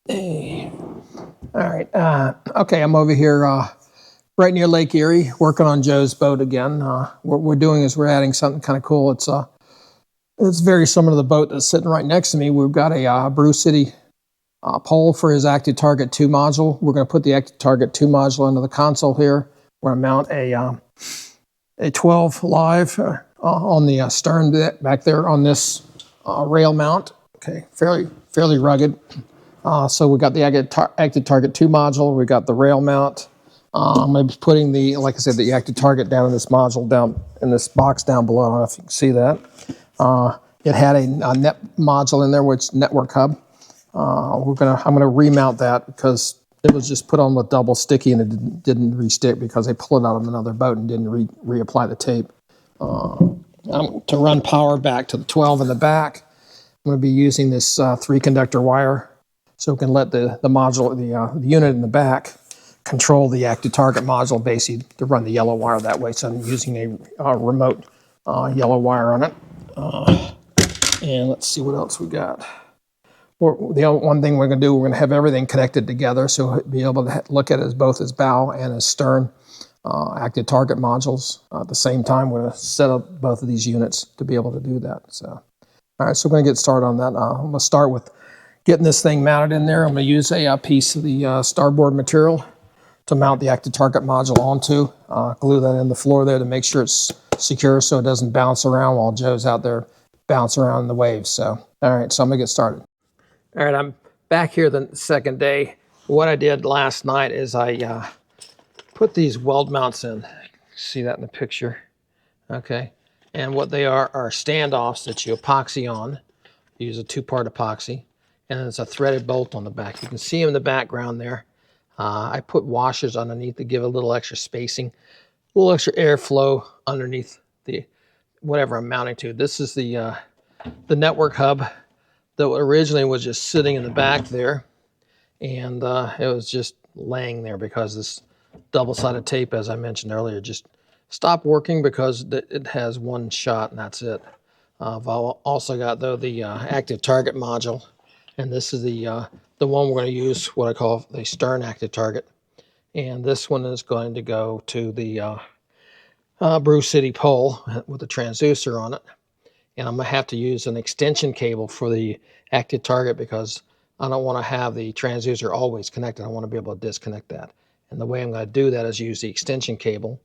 Hey. All right. Okay, I'm over here right near Lake Erie, working on Joe's boat again. What we're doing is we're adding something kind of cool. It's very similar to the boat that's sitting right next to me. We've got a Brew City pole for his Active Target 2 module. We're going to put the Active Target 2 module into the console here. We're going to mount a 12 live on the stern back there on this rail mount. Okay, fairly rugged. So we got the Active Target 2 module. We got the rail mount. I'm going to be putting like I said, the Active Target down in this module down in this box down below. I don't know if you can see that. It had a net module in there, which network hub. I'm gonna remount that because it was just put on with double sticky and it didn't re-stick because they pulled it out of another boat and didn't reapply the tape. To run power back to the 12 in the back, I'm going to be using this 3-conductor wire, so we can let the module, the unit in the back, control the Active Target module basically to run the yellow wire that way. So I'm using a remote yellow wire on it. And let's see what else we got. One thing we're going to do, we're going to have everything connected together, so we'll be able to look at it as both as bow and as stern Active Target modules. At the same time, we're going to set up both of these units to be able to do that. So, all right, so we're going to get started on that. I'm going to start with getting this thing mounted in there. I'm going to use a piece of the starboard material to mount the Active Target module onto. Glue that in the floor there to make sure it's secure so it doesn't bounce around while Joe's out there bouncing around in the waves. So, all right, so I'm going to get started. All right, I'm back here the second day. What I did last night is I put these weld mounts in. See that in the picture? Okay. And what they are standoffs that you epoxy on. You use a 2-part epoxy. And there's a threaded bolt on the back. You can see them in the background there. I put washers underneath to give a little extra spacing, a little extra airflow underneath the whatever I'm mounting to. This is the network hub that originally was just sitting in the back there, and it was just laying there because this double-sided tape, as I mentioned earlier, just stopped working because it has one shot and that's it. I've also got though the Active Target module, and this is the one we're going to use, what I call the stern Active Target, and this one is going to go to the Brew City pole with a transducer on it. And I'm going to have to use an extension cable for the Active Target because I don't want to have the transducer always connected. I want to be able to disconnect that. And the way I'm going to do that is use the extension cable,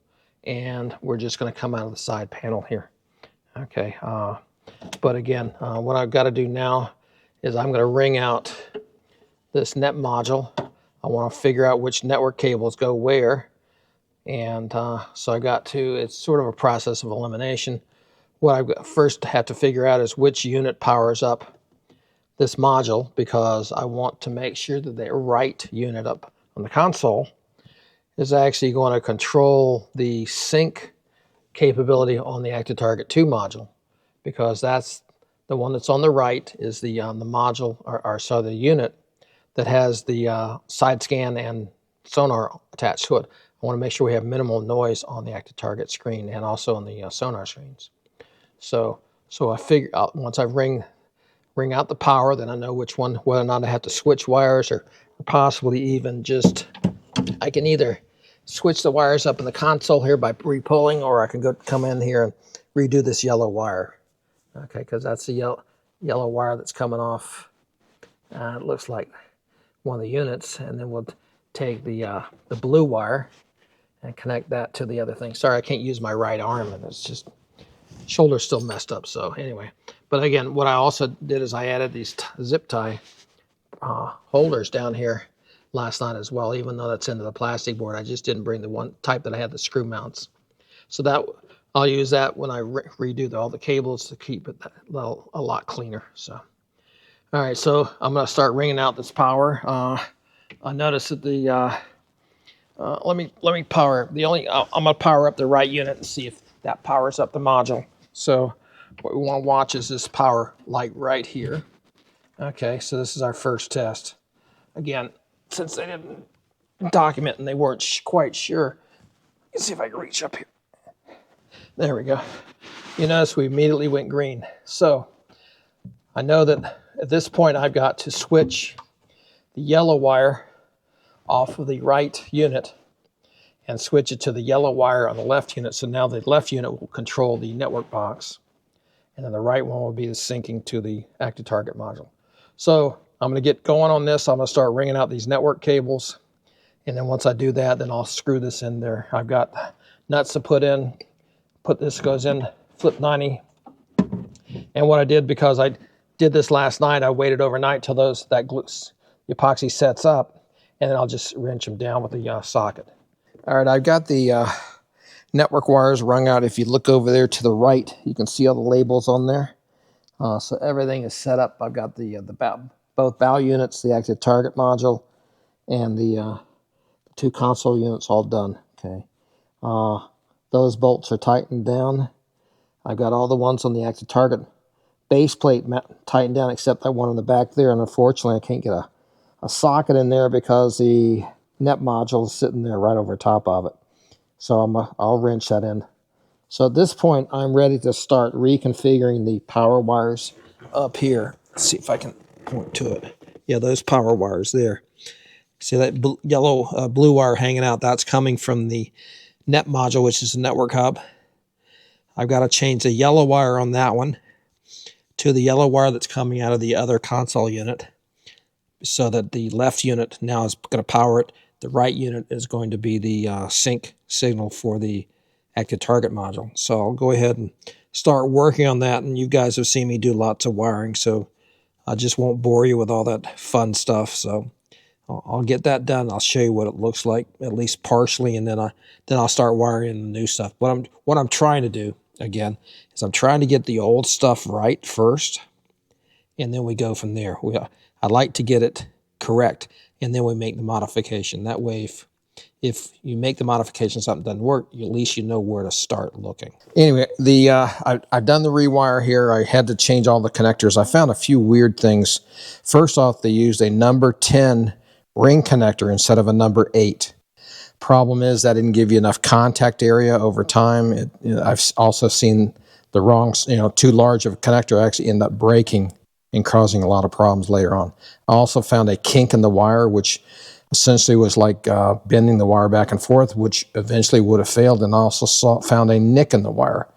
and we're just going to come out of the side panel here. Okay, but again, what I've got to do now is I'm going to ring out this net module. I want to figure out which network cables go where. And so it's sort of a process of elimination. What I first have to figure out is which unit powers up this module, because I want to make sure that the right unit up on the console is actually going to control the sync capability on the Active Target 2 module, because that's the one that's on the right is the module, or the unit that has the side scan and sonar attached to it. I want to make sure we have minimal noise on the Active Target screen and also on the sonar screens. So I figure out once I ring out the power, then I know which one, whether or not I have to switch wires or possibly even just, I can either switch the wires up in the console here by re-pulling, or I can come in here and redo this yellow wire. Okay, because that's the yellow wire that's coming off. It looks like one of the units, and then we'll take the blue wire and connect that to the other thing. Sorry, I can't use my right arm, and it's just shoulder's still messed up. So anyway, but again, what I also did is I added these zip tie holders down here last night as well, even though that's into the plastic board. I just didn't bring the one type that I had the screw mounts. So that I'll use that when I redo all the cables to keep it a lot cleaner. So, all right, so I'm going to start ringing out this power. I noticed that let me power I'm going to power up the right unit and see if that powers up the module. So what we want to watch is this power light right here. Okay, so this is our first test. Again, since they didn't document and they weren't quite sure, let's see if I can reach up here. There we go. You notice we immediately went green. So I know that at this point I've got to switch the yellow wire off of the right unit and switch it to the yellow wire on the left unit. So now the left unit will control the network box, and then the right one will be the syncing to the active target module. So I'm going to get going on this. I'm going to start ringing out these network cables, and then once I do that, then I'll screw this in there. I've got nuts to put in. This goes in, flip 90. And what I did, because I did this last night, I waited overnight till the epoxy sets up, and then I'll just wrench them down with the socket. All right, I've got the network wires wrung out. If you look over there to the right, you can see all the labels on there. So everything is set up. I've got both bow units, the active target module, and the 2 console units all done. Okay, those bolts are tightened down. I've got all the ones on the active target base plate tightened down, except that one in the back there. And unfortunately, I can't get a socket in there because the net module is sitting there right over top of it. So I'll wrench that in. So at this point, I'm ready to start reconfiguring the power wires up here. Let's see if I can point to it. Yeah, those power wires there. See that blue wire hanging out? That's coming from the net module, which is the network hub. I've got to change the yellow wire on that one to the yellow wire that's coming out of the other console unit, so that the left unit now is going to power it. The right unit is going to be the sync signal for the active target module. So I'll go ahead and start working on that, and you guys have seen me do lots of wiring, so I just won't bore you with all that fun stuff. So I'll get that done. I'll show you what it looks like, at least partially, and then I'll start wiring the new stuff. What I'm trying to do, again, is I'm trying to get the old stuff right first, and then we go from there. I like to get it correct, and then we make the modification. That way, if you make the modification, something doesn't work, at least you know where to start looking. Anyway, I've done the rewire here. I had to change all the connectors. I found a few weird things. First off, they used a number 10 ring connector instead of a number 8. Problem is that didn't give you enough contact area over time. I've also seen the wrong, too large of a connector actually end up breaking and causing a lot of problems later on. I also found a kink in the wire, which essentially was like bending the wire back and forth, which eventually would have failed, and I also found a nick in the wire.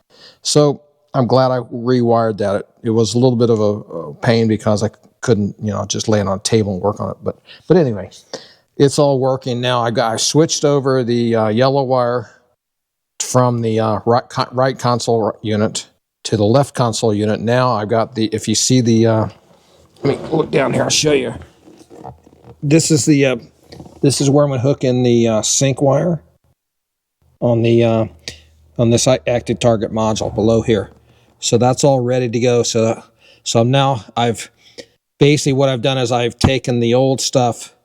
So I'm glad I rewired that. It was a little bit of a pain because I couldn't, just lay it on a table and work on it. But anyway, it's all working now. I switched over the yellow wire from the right console unit to the left console unit. Now I've got if you see let me look down here, I'll show you. This is where I'm going to hook in the sync wire on this active target module below here. So that's all ready to go. So now basically what I've done is I've taken the old stuff,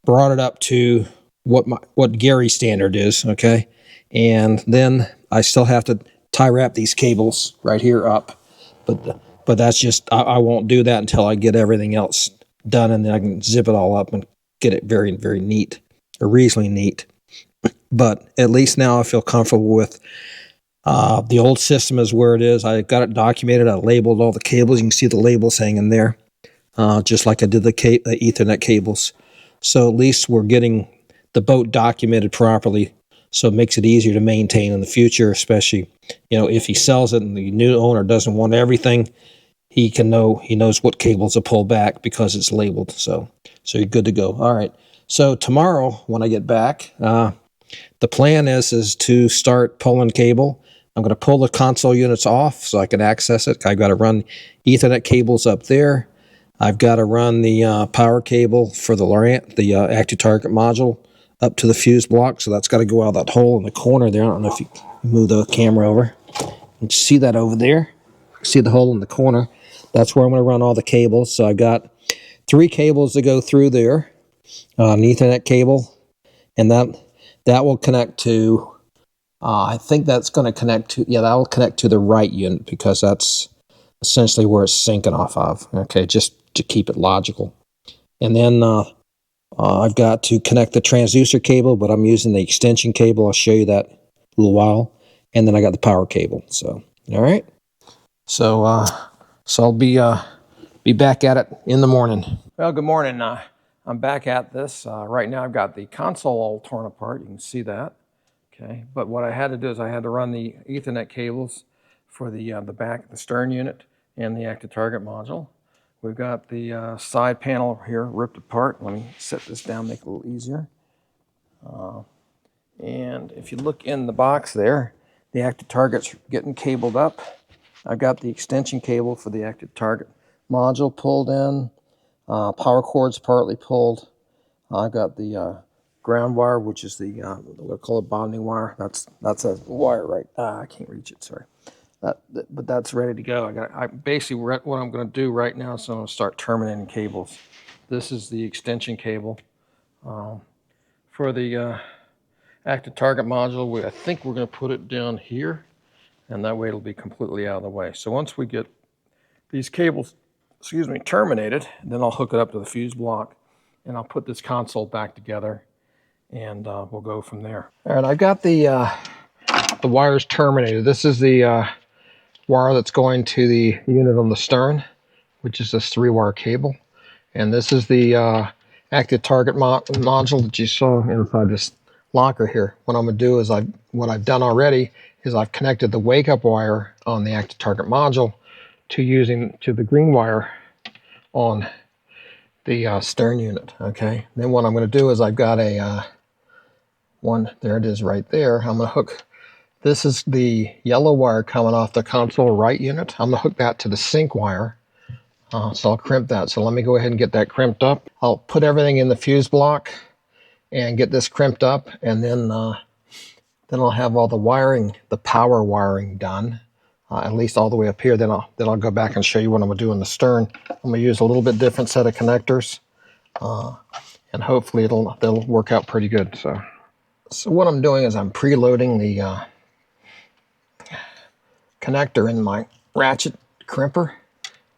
brought it up to what Gary's standard is, okay? And then I still have to tie wrap these cables right here up. But that's just, I won't do that until I get everything else done, and then I can zip it all up and get it very, very neat, or reasonably neat. But at least now I feel comfortable with the old system is where it is. I got it documented. I labeled all the cables. You can see the labels hanging there, just like I did the Ethernet cables. So at least we're getting the boat documented properly, so it makes it easier to maintain in the future, especially, if he sells it and the new owner doesn't want everything, he knows what cables to pull back because it's labeled. So you're good to go. All right. So tomorrow when I get back, the plan is to start pulling cable. I'm going to pull the console units off so I can access it. I've got to run Ethernet cables up there. I've got to run the power cable for the active target module up to the fuse block. So that's got to go out that hole in the corner there. I don't know if you move the camera over. You see that over there? See the hole in the corner? That's where I'm going to run all the cables. So I've got 3 cables to go through there, an Ethernet cable, and that will connect to, I think that's going to connect to, that will connect to the right unit because that's essentially where it's syncing off of, okay, just to keep it logical. And then I've got to connect the transducer cable, but I'm using the extension cable. I'll show you that in a little while. And then I got the power cable. So, all right. So I'll be back at it in the morning. Well, good morning. I'm back at this. Right now I've got the console all torn apart. You can see that. Okay, but what I had to do is I had to run the Ethernet cables for the back, the stern unit, and the active target module. We've got the side panel here ripped apart. Let me set this down, make it a little easier. And if you look in the box there, the active target's getting cabled up. I've got the extension cable for the active target module pulled in. Power cord's partly pulled. I've got the ground wire, which is the we'll call it bonding wire. That's a wire, right? I can't reach it. Sorry. But that's ready to go. I basically what I'm going to do right now is I'm going to start terminating cables. This is the extension cable for the active target module. I think we're going to put it down here, and that way it'll be completely out of the way. So once we get these cables, terminated, then I'll hook it up to the fuse block, and I'll put this console back together, and we'll go from there. All right, I've got the wires terminated. This is the wire that's going to the unit on the stern, which is this 3-wire cable, and this is the active target module that you saw inside this locker here. What I'm going to do is what I've done already is I've connected the wake-up wire on the active target module to the green wire on the stern unit. Okay. Then what I'm going to do is I've got a one. There it is, right there. I'm going to hook. This is the yellow wire coming off the console right unit. I'm going to hook that to the sync wire. So I'll crimp that. So let me go ahead and get that crimped up. I'll put everything in the fuse block and get this crimped up, and then I'll have all the wiring, the power wiring done, at least all the way up here. Then I'll go back and show you what I'm going to do in the stern. I'm going to use a little bit different set of connectors, and hopefully they'll work out pretty good. So what I'm doing is I'm preloading the connector in my ratchet crimper.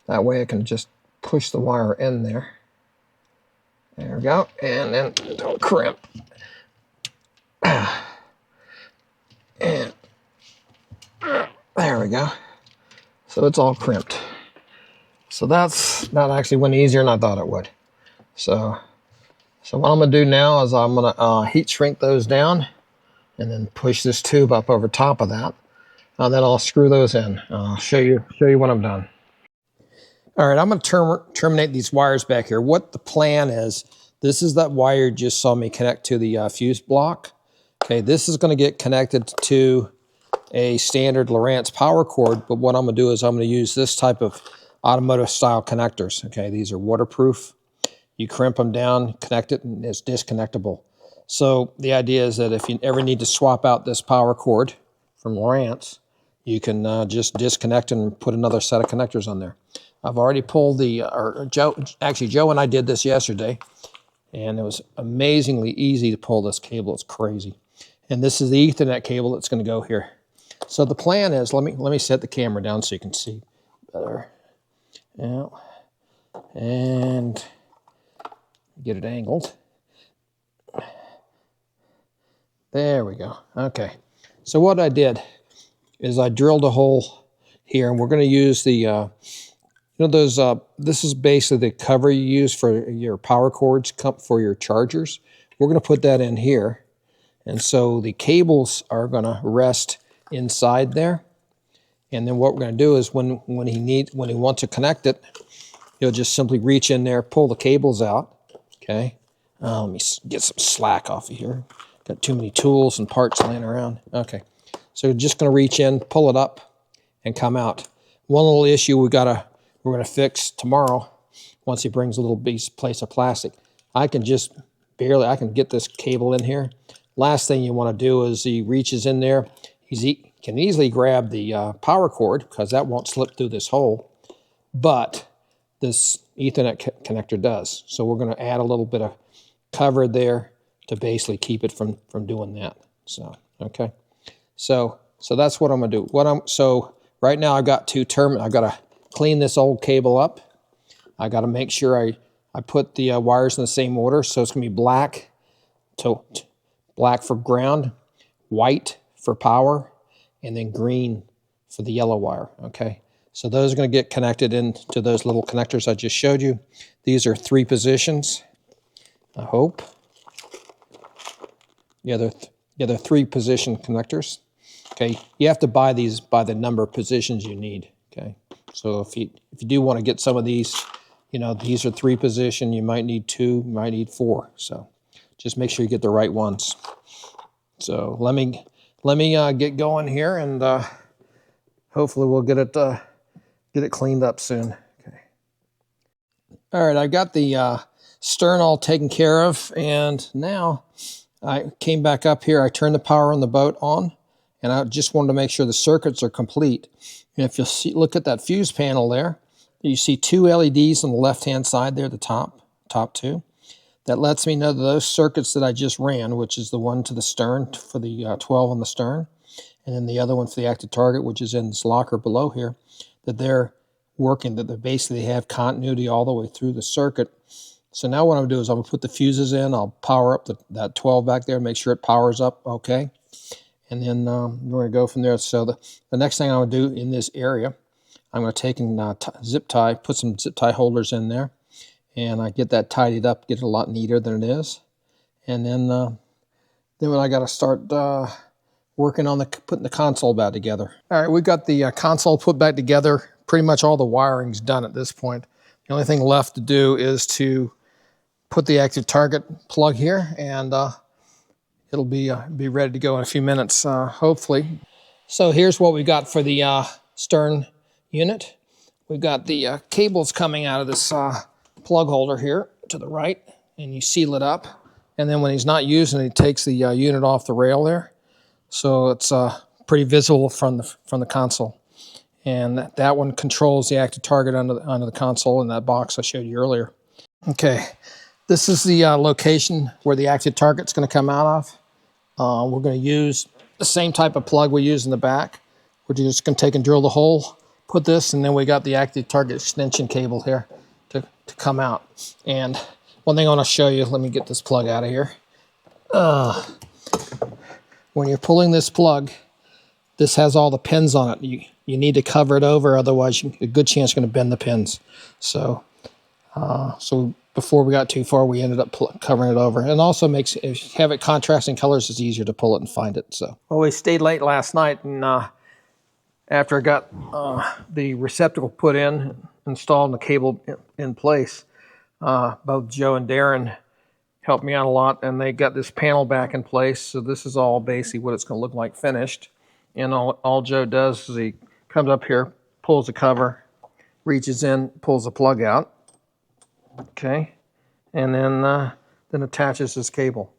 That way I can just push the wire in there. There we go, and then don't crimp. And there we go. So it's all crimped. So that actually went easier than I thought it would. So what I'm going to do now is I'm going to heat shrink those down and then push this tube up over top of that. And then I'll screw those in. I'll show you when I'm done. All right, I'm going to terminate these wires back here. What the plan is, this is that wire you just saw me connect to the fuse block. Okay, this is going to get connected to a standard Lowrance power cord, but what I'm going to do is I'm going to use this type of automotive style connectors. Okay, these are waterproof. You crimp them down, connect it, and it's disconnectable. So the idea is that if you ever need to swap out this power cord from Lowrance, you can just disconnect and put another set of connectors on there. I've already pulled Joe and I did this yesterday, and it was amazingly easy to pull this cable. It's crazy. And this is the Ethernet cable that's going to go here. So the plan is, let me set the camera down so you can see better. Yeah. And get it angled. There we go. Okay. So what I did is I drilled a hole here, and we're going to use the this is basically the cover you use for your power cords for your chargers. We're going to put that in here. And so the cables are going to rest inside there. And then what we're going to do is when he wants to connect it, he'll just simply reach in there, pull the cables out. Okay. Let me get some slack off of here. Got too many tools and parts laying around. Okay. So you're just going to reach in, pull it up, and come out. One little issue we're going to fix tomorrow, once he brings a little piece of plastic. I can get this cable in here. Last thing you want to do is he reaches in there. He can easily grab the power cord, because that won't slip through this hole, but this Ethernet connector does. So we're going to add a little bit of cover there to basically keep it from doing that. So okay, so that's what I'm going to do. So right now I've got I've got to clean this old cable up. I got to make sure I put the wires in the same order. So it's going to be black for ground, white for power, and then green for the yellow wire. Okay, so those are going to get connected into those little connectors I just showed you. These are 3 positions. I hope. Yeah, they're 3-position connectors. Okay, you have to buy these by the number of positions you need. Okay, so if you do want to get some of these, you know, these are 3-position. You might need 2, you might need 4. So just make sure you get the right ones. So let me get going here, and hopefully we'll get it cleaned up soon. Okay. All right, I got the stern all taken care of, and now I came back up here. I turned the power on the boat on, and I just wanted to make sure the circuits are complete. And if you look at that fuse panel there, you see 2 LEDs on the left-hand side there, the top 2. That lets me know that those circuits that I just ran, which is the one to the stern for the 12 on the stern, and then the other one for the active target, which is in this locker below here, that they're working, that they basically have continuity all the way through the circuit. So now what I'm going to do is I'm going to put the fuses in. I'll power up that 12 back there, make sure it powers up okay. And then we're going to go from there. So the next thing I'm going to do in this area, I'm going to take and zip tie, put some zip tie holders in there. And I get that tidied up, get it a lot neater than it is. And then when I got to start working on putting the console back together. All right, we've got the console put back together. Pretty much all the wiring's done at this point. The only thing left to do is to put the active target plug here, and it'll be ready to go in a few minutes, hopefully. So here's what we got for the stern unit. We've got the cables coming out of this plug holder here to the right, and you seal it up. And then when he's not using it, he takes the unit off the rail there. So it's pretty visible from the console. And that one controls the active target under the console in that box I showed you earlier. Okay, this is the location where the active target's going to come out of. We're going to use the same type of plug we use in the back. We're just going to take and drill the hole, put this, and then we got the active target extension cable here to come out. And one thing I want to show you, let me get this plug out of here. When you're pulling this plug, this has all the pins on it. You need to cover it over, otherwise a good chance you're going to bend the pins. So before we got too far, we ended up covering it over. And also makes, if you have it contrasting colors, it's easier to pull it and find it. So, well, we stayed late last night, and after I got the receptacle put in, installed, and the cable in place, both Joe and Darren helped me out a lot, and they got this panel back in place. So this is all basically what it's going to look like finished. And all Joe does is he comes up here, pulls the cover, reaches in, pulls the plug out, okay, and then attaches this cable.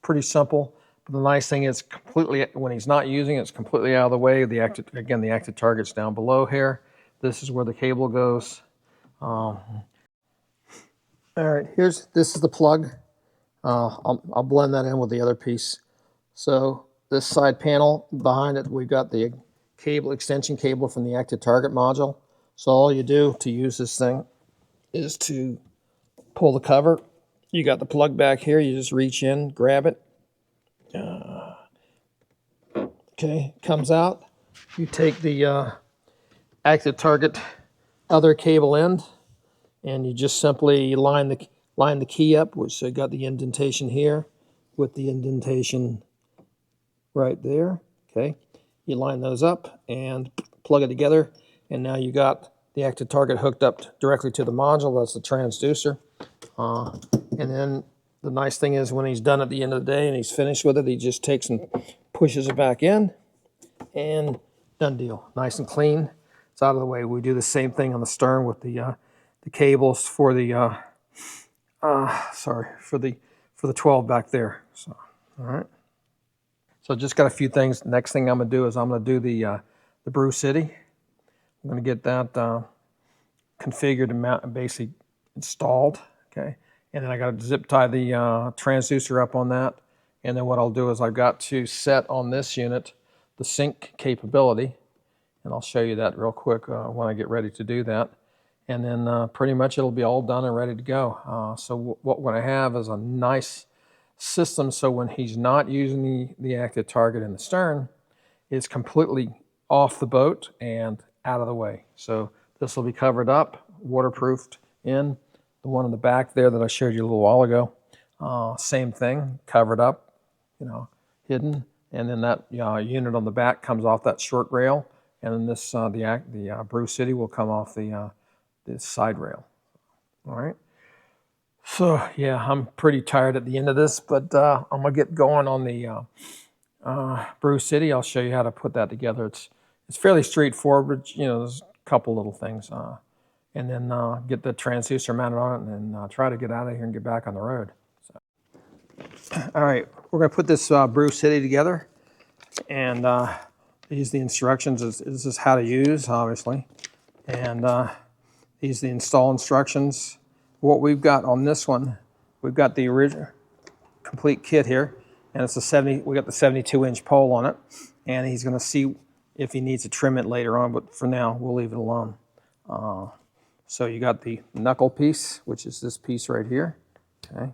Pretty simple. But the nice thing is, completely when he's not using it, it's completely out of the way. The active target's down below here. This is where the cable goes. All right, this is the plug. I'll blend that in with the other piece. So this side panel behind it, we've got the cable, extension cable from the active target module. So all you do to use this thing is to pull the cover. You got the plug back here. You just reach in, grab it. Okay, comes out. You take the active target other cable end, and you just simply line the key up, which I got the indentation here with the indentation right there. Okay, you line those up and plug it together, and now you got the active target hooked up directly to the module. That's the transducer. And then the nice thing is, when he's done at the end of the day and he's finished with it, he just takes and pushes it back in, and done deal. Nice and clean. It's out of the way. We do the same thing on the stern with the cables for the for the 12 back there. So, all right. So just got a few things. Next thing I'm going to do is I'm going to do the Brew City. I'm going to get that configured and basically installed. Okay, and then I got to zip tie the transducer up on that. And then what I'll do is I've got to set on this unit the sync capability, and I'll show you that real quick when I get ready to do that. And then pretty much it'll be all done and ready to go. So what we're going to have is a nice system, so when he's not using the active target in the stern, it's completely off the boat and out of the way. So this will be covered up, waterproofed in. The one in the back there that I showed you a little while ago, Same thing, covered up, hidden. And then that unit on the back comes off that short rail, and then this the Brew City will come off the side rail. All right. So yeah, I'm pretty tired at the end of this, but I'm gonna get going on the Brew City. I'll show you how to put that together. It's fairly straightforward, but there's a couple little things, and then get the transducer mounted on it, and then try to get out of here and get back on the road. So. All right, we're gonna put this Brew City together, and these are the instructions. This is how to use, obviously, and these are the install instructions. What we've got on this one, we've got the original complete kit here, and it's we got the 72-inch pole on it, and he's going to see if he needs to trim it later on, but for now we'll leave it alone. So you got the knuckle piece, which is this piece right here, okay,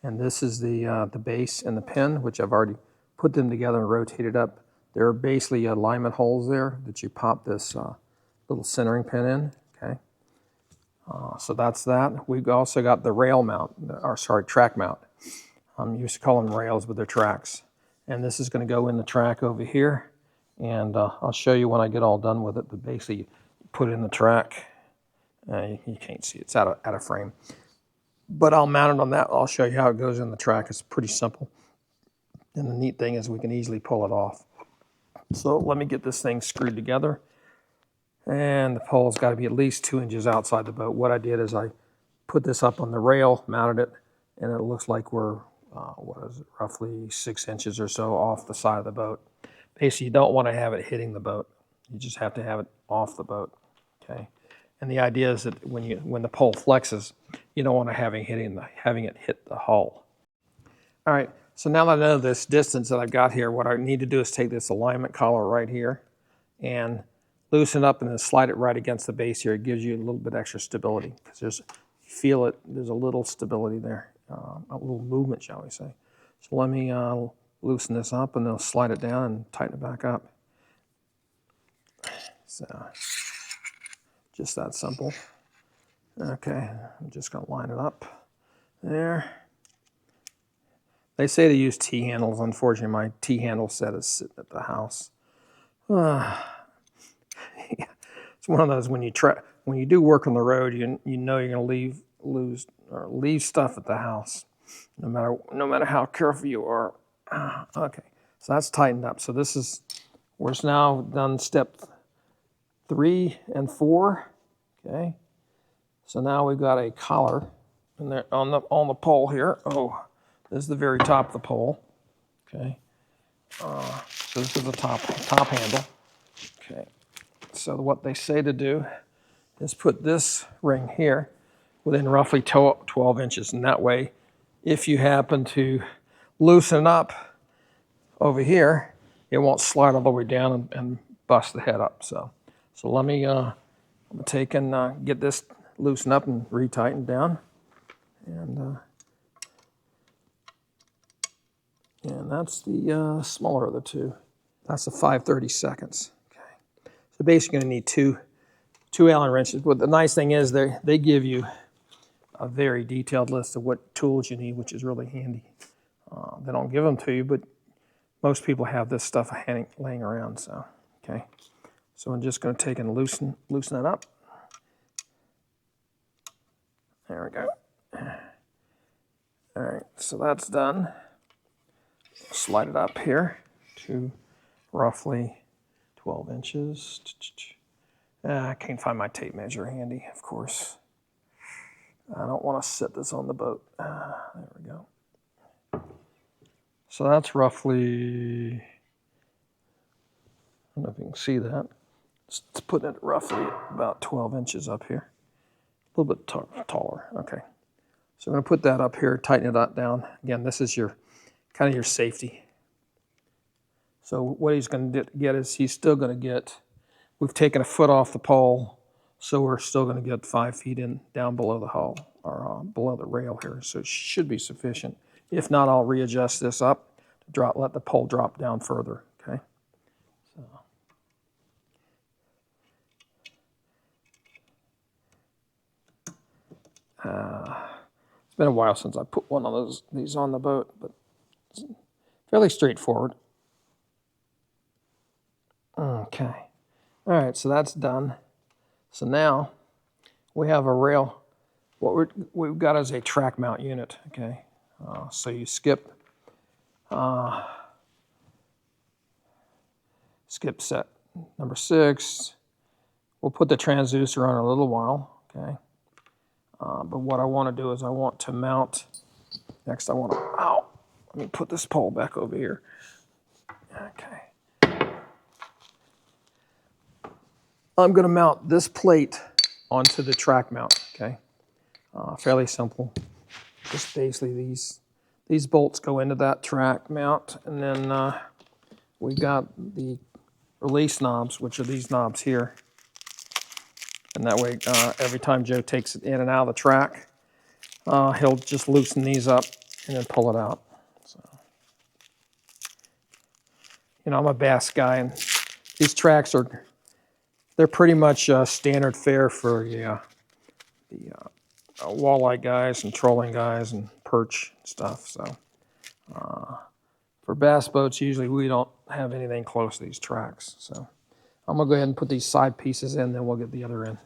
and this is the base and the pin, which I've already put them together and rotated up. There are basically alignment holes there that you pop this little centering pin in, okay. So that's that. We've also got the rail mount, track mount. You used to call them rails, but they're tracks. And this is going to go in the track over here. And I'll show you when I get all done with it. But basically, you put it in the track. You can't see it. It's out of frame. But I'll mount it on that. I'll show you how it goes in the track. It's pretty simple. And the neat thing is we can easily pull it off. So let me get this thing screwed together. And the pole's got to be at least 2 inches outside the boat. What I did is I put this up on the rail, mounted it, and it looks like we're, roughly 6 inches or so off the side of the boat. Basically, you don't want to have it hitting the boat. You just have to have it off the boat, okay? And the idea is that when the pole flexes, you don't want to having it hit the hull. All right, so now that I know this distance that I've got here, what I need to do is take this alignment collar right here and loosen up and then slide it right against the base here. It gives you a little bit extra stability because you feel it, there's a little stability there, a little movement, shall we say. So let me loosen this up and then slide it down and tighten it back up. So just that simple. Okay, I'm just gonna line it up there. They say to use T-handles. Unfortunately, my T-handle set is sitting at the house. It's one of those when you do work on the road, you know you're going to leave stuff at the house, no matter how careful you are. Okay, so that's tightened up. So we're now done step 3 and 4. Okay, so now we've got a collar in there on the pole here. Oh, this is the very top of the pole. Okay, so this is the top handle. Okay. So what they say to do is put this ring here within roughly 12 inches. And that way, if you happen to loosen up over here, it won't slide all the way down and bust the head up. So let me take and get this loosened up and retightened down. And that's the smaller of the two. That's the 5/32. So basically, you're going to need two Allen wrenches. But the nice thing is they give you a very detailed list of what tools you need, which is really handy. They don't give them to you, but most people have this stuff laying around. So, okay. So I'm just going to take and loosen it up. There we go. All right, so that's done. Slide it up here to roughly 12 inches. I can't find my tape measure handy, of course. I don't want to set this on the boat. There we go. So that's roughly, I don't know if you can see that. It's putting it roughly about 12 inches up here. A little bit taller, okay. So I'm going to put that up here, tighten it up down. Again, this is kind of your safety. So what he's going to get is he's still going to get, we've taken a foot off the pole, so we're still going to get 5 feet in down below the hull, or below the rail here. So it should be sufficient. If not, I'll readjust this up, let the pole drop down further, okay? It's been a while since I put one of these on the boat, but it's fairly straightforward. Okay. All right, so that's done. So now we have a rail. What we've got is a track mount unit, okay? So you skip set number 6. We'll put the transducer on in a little while, okay? But what I want to do is I want to mount, next I want to, let me put this pole back over here. Okay. I'm going to mount this plate onto the track mount, okay? Fairly simple. Just basically these bolts go into that track mount, and then we've got the release knobs, which are these knobs here. And that way, every time Joe takes it in and out of the track, he'll just loosen these up and then pull it out. So, you know, I'm a bass guy, and these tracks they're pretty much standard fare for the walleye guys and trolling guys and perch stuff. So for bass boats, usually we don't have anything close to these tracks. So I'm gonna go ahead and put these side pieces in, then we'll get the other end.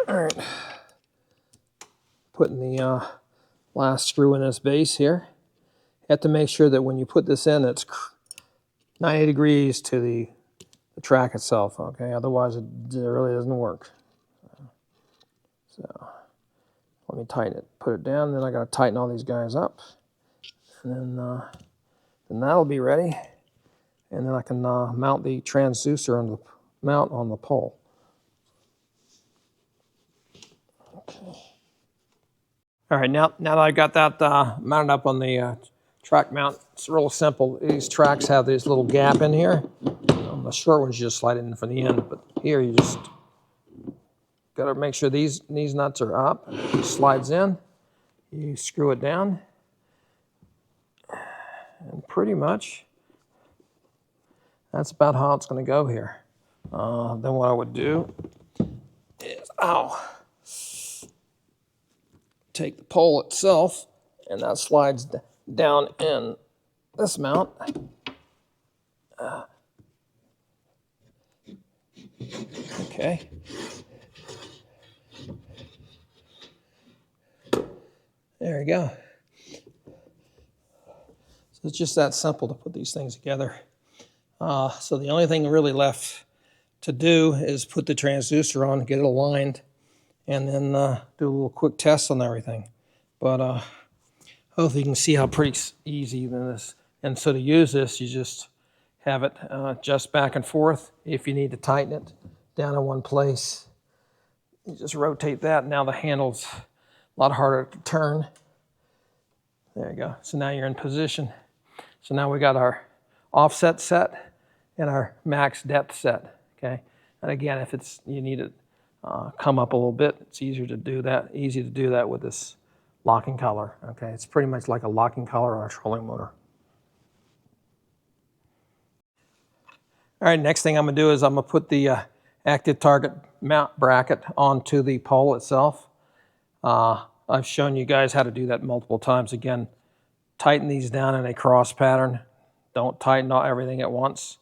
All right, putting the last screw in this base here. You have to make sure that when you put this in, it's 90 degrees to the track itself, okay? Otherwise, it really doesn't work. So let me tighten it, put it down, then I gotta tighten all these guys up. And then that'll be ready. And then I can mount the transducer on the mount on the pole. Okay. All right, now that I got that mounted up on the track mount, it's real simple. These tracks have this little gap in here. The short ones you just slide it in from the end, but here you just got to make sure these nuts are up. It slides in, you screw it down, and pretty much that's about how it's going to go here. Then what I would do is, take the pole itself, and that slides down in this mount. Okay. There you go. So it's just that simple to put these things together. So the only thing really left to do is put the transducer on, get it aligned, and then do a little quick test on everything. But hopefully you can see how pretty easy this is. And so to use this, you just have it just back and forth. If you need to tighten it down in one place, you just rotate that. Now the handle's a lot harder to turn. There you go. So now you're in position. So now we got our offset set and our max depth set. Okay. And again, if you need to come up a little bit, it's easy to do that with this locking collar. Okay. It's pretty much like a locking collar on a trolling motor. All right, next thing I'm going to do is I'm going to put the active target mount bracket onto the pole itself. I've shown you guys how to do that multiple times. Again, tighten these down in a cross pattern. Don't tighten everything at once.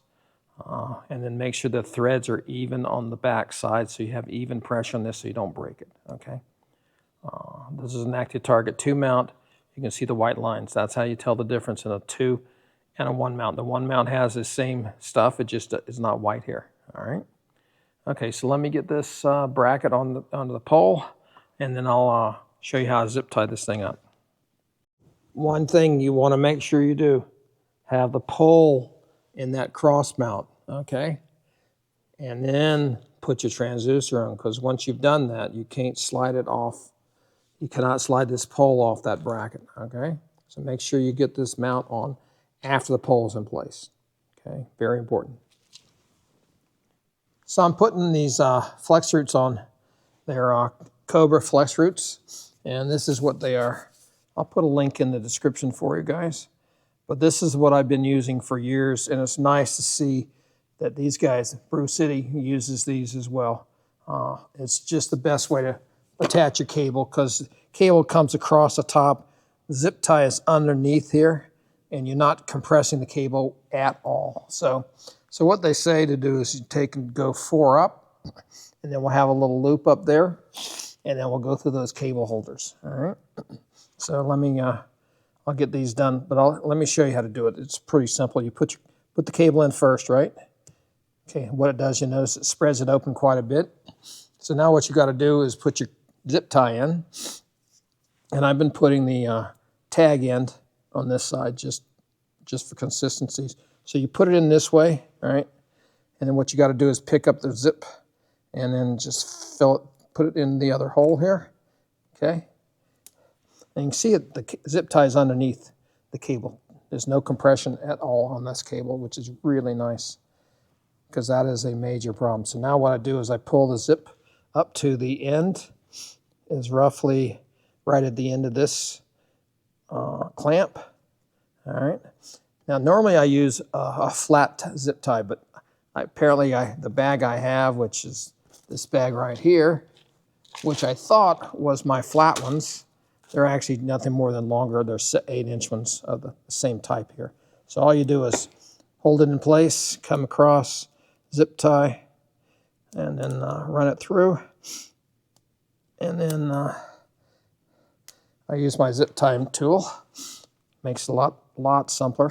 And then make sure the threads are even on the back side so you have even pressure on this so you don't break it, okay? This is an active target 2 mount. You can see the white lines. That's how you tell the difference in a 2 and a 1 mount. The 1 mount has the same stuff, it just is not white here, all right? Okay, so let me get this bracket onto the pole, and then I'll show you how to zip tie this thing up. One thing you want to make sure you do, have the pole in that cross mount, okay? And then put your transducer on, because once you've done that, you can't slide it off. You cannot slide this pole off that bracket, okay? So make sure you get this mount on after the pole is in place, okay? Very important. So I'm putting these flex roots on. They're Cobra flex roots, and this is what they are. I'll put a link in the description for you guys. But this is what I've been using for years, and it's nice to see that these guys, Brew City, uses these as well. It's just the best way attach your cable, because cable comes across the top, zip tie is underneath here, and you're not compressing the cable at all. So what they say to do is you take and go 4 up, and then we'll have a little loop up there, and then we'll go through those cable holders. All right. So let me, I'll get these done, but let me show you how to do it. It's pretty simple. You put the cable in first, right? Okay. What it does, you notice it spreads it open quite a bit. So now what you got to do is put your zip tie in, and I've been putting the tag end on this side just for consistencies. So you put it in this way, all right? And then what you got to do is pick up the zip and then just put it in the other hole here, okay? And you can see it, the zip tie is underneath the cable. There's no compression at all on this cable, which is really nice, because that is a major problem. So now what I do is I pull the zip up to the end, is roughly right at the end of this clamp. All right. Now normally I use a flat zip tie, but apparently the bag I have, which is this bag right here, which I thought was my flat ones, they're actually nothing more than longer. They're 8-inch ones of the same type here. So all you do is hold it in place, come across, zip tie, and then run it through. And then I use my zip tie tool. Makes it a lot simpler.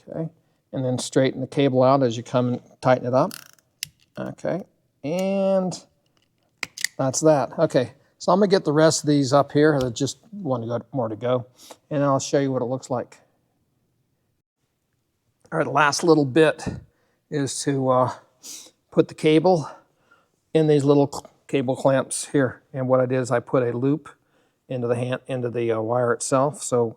Okay, and then straighten the cable out as you come and tighten it up. Okay, and that's that. Okay, so I'm gonna get the rest of these up here. There's just more to go, and I'll show you what it looks like. All right, the last little bit is to put the cable in these little cable clamps here. And what I did is I put a loop into the wire itself, so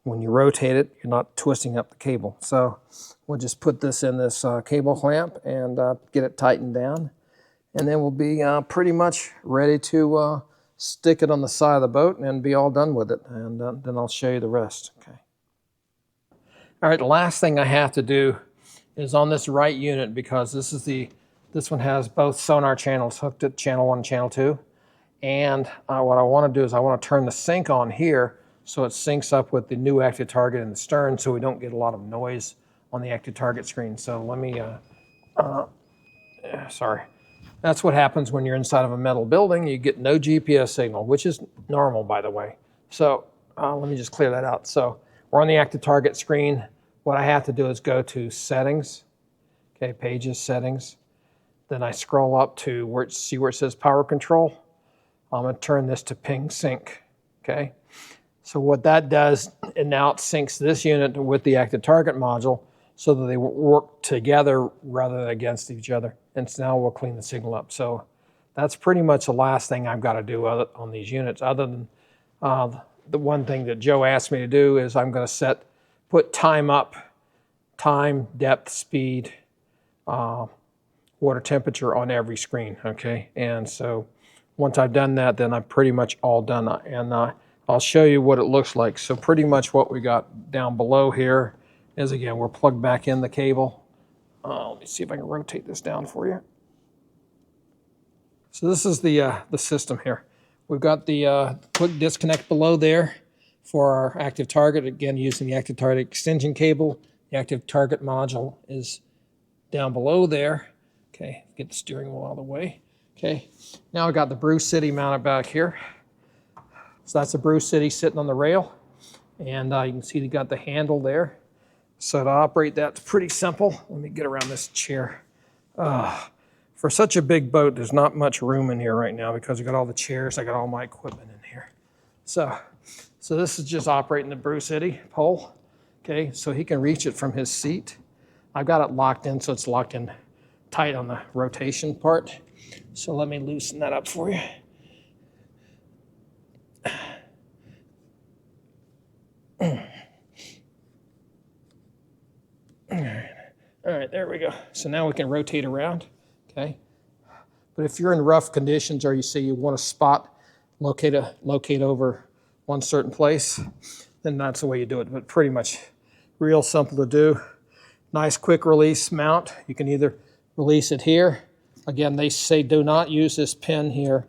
when you rotate it, you're not twisting up the cable. So we'll just put this in this cable clamp and get it tightened down, and then we'll be pretty much ready to stick it on the side of the boat and be all done with it. And then I'll show you the rest. Okay. All right, the last thing I have to do is on this right unit, because this one has both sonar channels hooked at channel 1 and channel 2. And what I want to do is I want to turn the sync on here so it syncs up with the new active target in the stern, so we don't get a lot of noise on the active target screen. So let me, sorry. That's what happens when you're inside of a metal building. You get no GPS signal, which is normal, by the way. So let me just clear that out. So we're on the active target screen. What I have to do is go to settings, okay, pages, settings. Then I scroll up to see where it says power control. I'm going to turn this to ping sync, okay? So what that does, and now it syncs this unit with the active target module so that they work together rather than against each other. And so now we'll clean the signal up. So that's pretty much the last thing I've got to do on these units, other than the one thing that Joe asked me to do is I'm going to put time up, time, depth, speed, water temperature on every screen, okay? And so once I've done that, then I'm pretty much all done. And I'll show you what it looks like. So pretty much what we got down below here is, again, we're plugged back in the cable. Let me see if I can rotate this down for you. So this is the system here. We've got the quick disconnect below there for our active target, again, using the active target extension cable. The active target module is down below there. Okay, get the steering wheel out of the way. Okay, now I've got the Brew City mounted back here. So that's the Brew City sitting on the rail. And you can see they got the handle there. So to operate that's pretty simple. Let me get around this chair. For such a big boat, there's not much room in here right now because I got all the chairs, I got all my equipment in here. So this is just operating the Brew City pole. Okay, so he can reach it from his seat. I've got it locked in, so it's locked in tight on the rotation part. So let me loosen that up for you. All right, there we go. So now we can rotate around, okay? But if you're in rough conditions or you see you want a spot, locate over one certain place, then that's the way you do it. But pretty much real simple to do. Nice quick release mount. You can either release it here. Again, they say do not use this pin here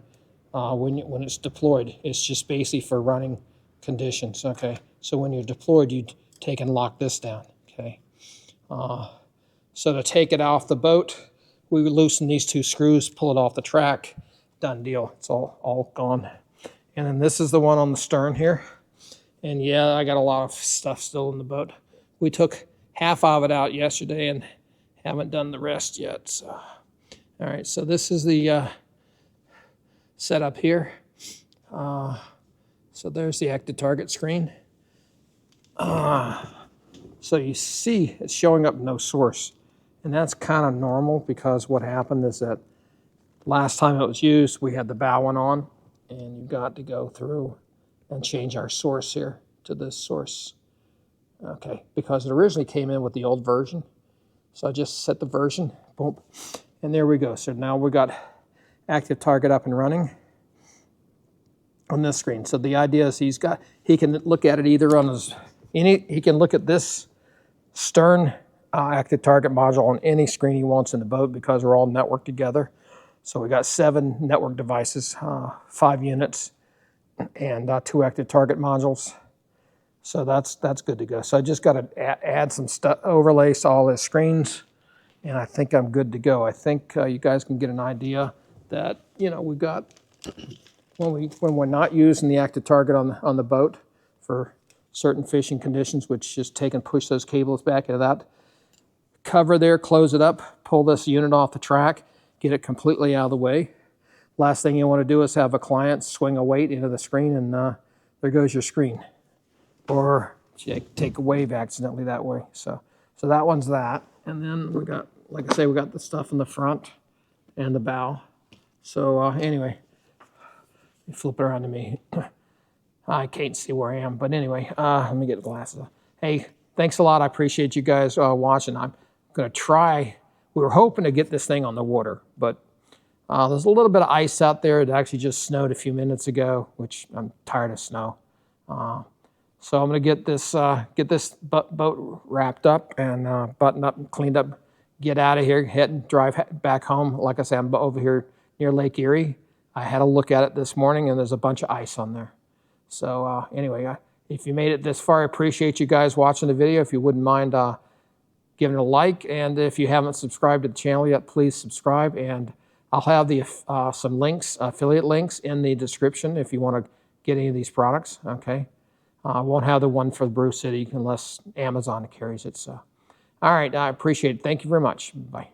when it's deployed. It's just basically for running conditions. Okay, so when you're deployed, you take and lock this down. Okay, so to take it off the boat, we would loosen these two screws, pull it off the track, done deal. It's all gone. And then this is the one on the stern here. And yeah, I got a lot of stuff still in the boat. We took half of it out yesterday and haven't done the rest yet. So, all right, so this is the setup here. So there's the active target screen. So you see it's showing up no source. And that's kind of normal because what happened is that last time it was used, we had the bow one on, and you got to go through and change our source here to this source. Okay, because it originally came in with the old version. So I just set the version, boom, and there we go. So now we got active target up and running on this screen. So the idea is he can look at it either on he can look at this stern active target module on any screen he wants in the boat because we're all networked together. So we got 7 network devices, 5 units, and 2 active target modules. So that's good to go. So I just got to add some stuff, overlays to all the screens, and I think I'm good to go. I think you guys can get an idea that, you know, we got when we're not using the active target on the boat for certain fishing conditions, which just take and push those cables back into that cover there, close it up, pull this unit off the track, get it completely out of the way. Last thing you want to do is have a client swing a weight into the screen and there goes your screen. Or take a wave accidentally that way. So that one's that. And then we got, like I say, we got the stuff in the front and the bow. So anyway, you flip it around to me. I can't see where I am, but anyway, let me get the glasses on. Hey, thanks a lot. I appreciate you guys watching. I'm going to try. We were hoping to get this thing on the water, but there's a little bit of ice out there. It actually just snowed a few minutes ago, which I'm tired of snow. So I'm going to get this boat wrapped up and buttoned up and cleaned up, get out of here, drive back home. Like I said, I'm over here near Lake Erie. I had a look at it this morning, and there's a bunch of ice on there. So anyway, if you made it this far, I appreciate you guys watching the video. If you wouldn't mind giving it a like, and if you haven't subscribed to the channel yet, please subscribe. And I'll have some links, affiliate links, in the description if you want to get any of these products. Okay, I won't have the one for the Brew City unless Amazon carries it. So, all right, I appreciate it. Thank you very much. Bye.